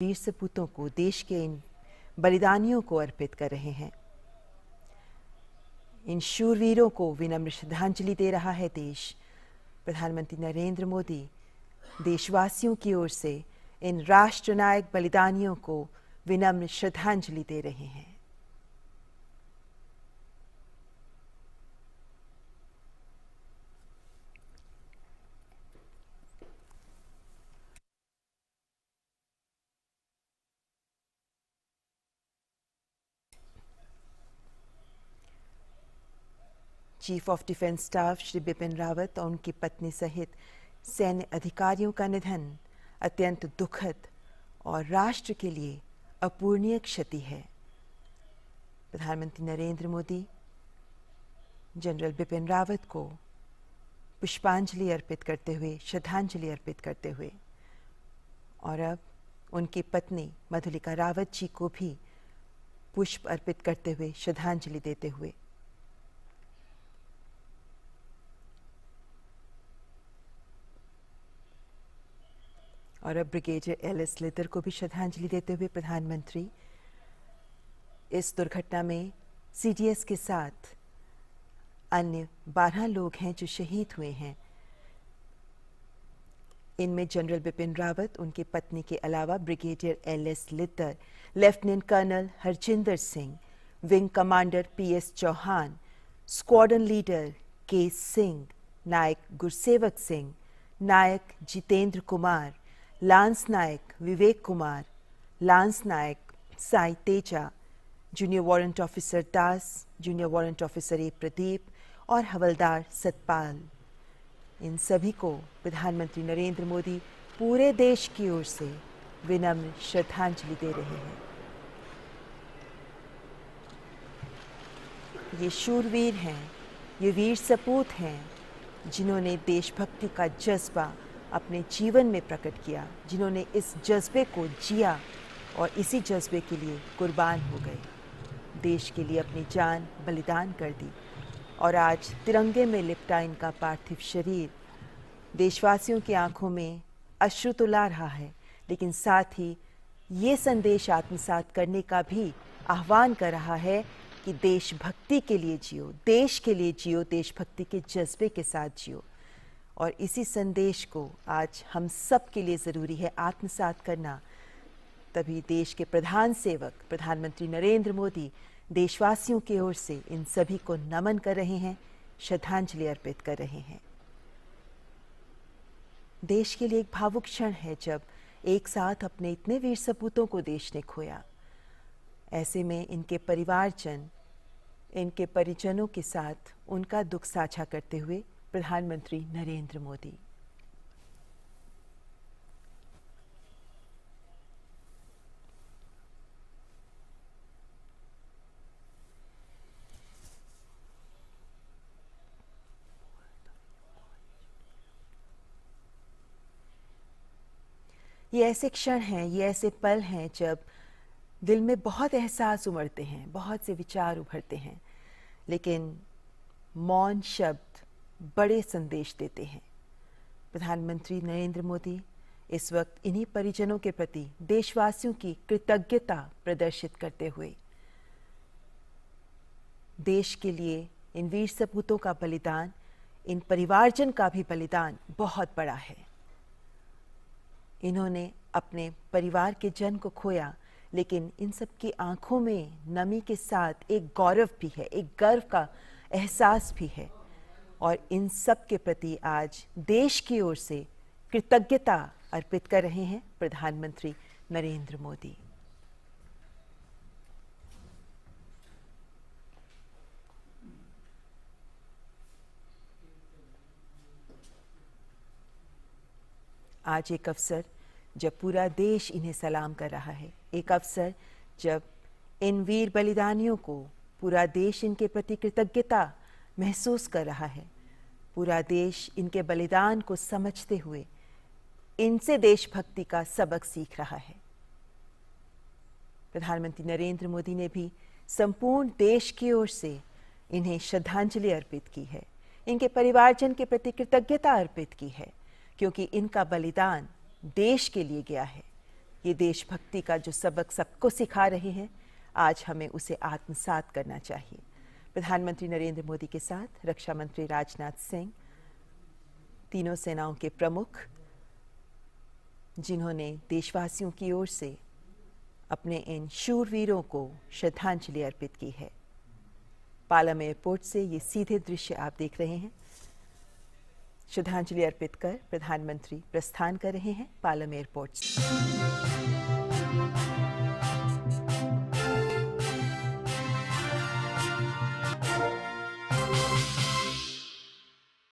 वीर सपूतों को, देश के इन बलिदानियों को अर्पित कर रहे हैं। इन शूरवीरों को विनम्र श्रद्धांजलि दे रहा है देश। प्रधानमंत्री नरेंद्र मोदी देशवासियों की ओर से इन राष्ट्रनायक बलिदानियों को विनम्र श्रद्धांजलि दे रहे हैं। Chief of defence staff Shri Bipin Rawat और उनकी पत्नी सहित सैन्य अधिकारियों का निधन अत्यंत दुखद और राष्ट्र के लिए अपूरणीय क्षति है। प्रधानमंत्री नरेंद्र मोदी जनरल बिपिन रावत को पुष्पांजलि अर्पित करते हुए, श्रद्धांजलि अर्पित करते हुए, और अब उनकी पत्नी मधुलिका रावत जी को भी पुष्प अर्पित करते हुए, श्रद्धांजलि देते हुए, और अब ब्रिगेडियर एल.एस. लितर को भी श्रद्धांजलि देते हुए प्रधानमंत्री इस दुर्घटना में सीडीएस के साथ अन्य 12 लोग हैं जो शहीद हुए हैं। इनमें जनरल बिपिन रावत, उनकी पत्नी के अलावा brigadier L S. Lidder, lieutenant colonel Harjinder Singh, wing commander P S. Chauhan, squadron leader K Singh, Naik Gursewak Singh, Naik Jitender Kumar, lance Naik Vivek Kumar, lance Naik Sai Teja, junior warrant officer Das, junior warrant officer A Pradeep और हवलदार सतपाल, इन सभी को प्रधानमंत्री नरेंद्र मोदी पूरे देश की ओर से विनम्र श्रद्धांजलि दे रहे हैं। ये शूरवीर हैं, ये वीर सपूत हैं जिन्होंने देशभक्ति का जज्बा अपने जीवन में प्रकट किया, जिन्होंने इस जज्बे को जिया और इसी जज्बे के लिए कुर्बान हो गए, देश के लिए अपनी जान बलिदान कर दी। और आज तिरंगे में लिपटा इनका पार्थिव शरीर देशवासियों की आंखों में अश्रु तो ला रहा है, लेकिन साथ ही ये संदेश आत्मसात करने का भी आह्वान कर रहा है कि देशभक्ति के लिए जियो, देश के लिए जियो, देशभक्ति के जज्बे के साथ जियो। और इसी संदेश को आज हम सब के लिए ज़रूरी है आत्मसात करना। तभी देश के प्रधान सेवक प्रधानमंत्री नरेंद्र मोदी देशवासियों की ओर से इन सभी को नमन कर रहे हैं, श्रद्धांजलि अर्पित कर रहे हैं। देश के लिए एक भावुक क्षण है जब एक साथ अपने इतने वीर सपूतों को देश ने खोया। ऐसे में इनके परिवारजन, इनके परिजनों के साथ उनका दुख साझा करते हुए प्रधानमंत्री नरेंद्र मोदी। ये ऐसे क्षण हैं, ये ऐसे पल हैं जब दिल में बहुत एहसास उमड़ते हैं, बहुत से विचार उभरते हैं, लेकिन मौन शब्द बड़े संदेश देते हैं। प्रधानमंत्री नरेंद्र मोदी इस वक्त इन्हीं परिजनों के प्रति देशवासियों की कृतज्ञता प्रदर्शित करते हुए देश के लिए इन वीर सपूतों का बलिदान, इन परिवारजन का भी बलिदान बहुत बड़ा है। इन्होंने अपने परिवार के जन को खोया, लेकिन इन सब की आंखों में नमी के साथ एक गौरव भी है, एक गर्व का एहसास भी है। और इन सब के प्रति आज देश की ओर से कृतज्ञता अर्पित कर रहे हैं प्रधानमंत्री नरेंद्र मोदी। आज एक अवसर जब पूरा देश इन्हें सलाम कर रहा है, एक अवसर जब इन वीर बलिदानियों को पूरा देश इनके प्रति कृतज्ञता महसूस कर रहा है, पूरा देश इनके बलिदान को समझते हुए इनसे देशभक्ति का सबक सीख रहा है। प्रधानमंत्री नरेंद्र मोदी ने भी संपूर्ण देश की ओर से इन्हें श्रद्धांजलि अर्पित की है, इनके परिवारजन के प्रति कृतज्ञता अर्पित की है, क्योंकि इनका बलिदान देश के लिए गया है, ये देशभक्ति का जो सबक सबको सिखा रहे हैं, आज हमें उसे आत्मसात करना चाहिए। प्रधानमंत्री नरेंद्र मोदी के साथ रक्षा मंत्री राजनाथ सिंह, तीनों सेनाओं के प्रमुख, जिन्होंने देशवासियों की ओर से अपने इन शूरवीरों को श्रद्धांजलि अर्पित की है। पालम एयरपोर्ट से ये सीधे दृश्य आप देख रहे हैं। श्रद्धांजलि अर्पित कर प्रधानमंत्री प्रस्थान कर रहे हैं पालम एयरपोर्ट से।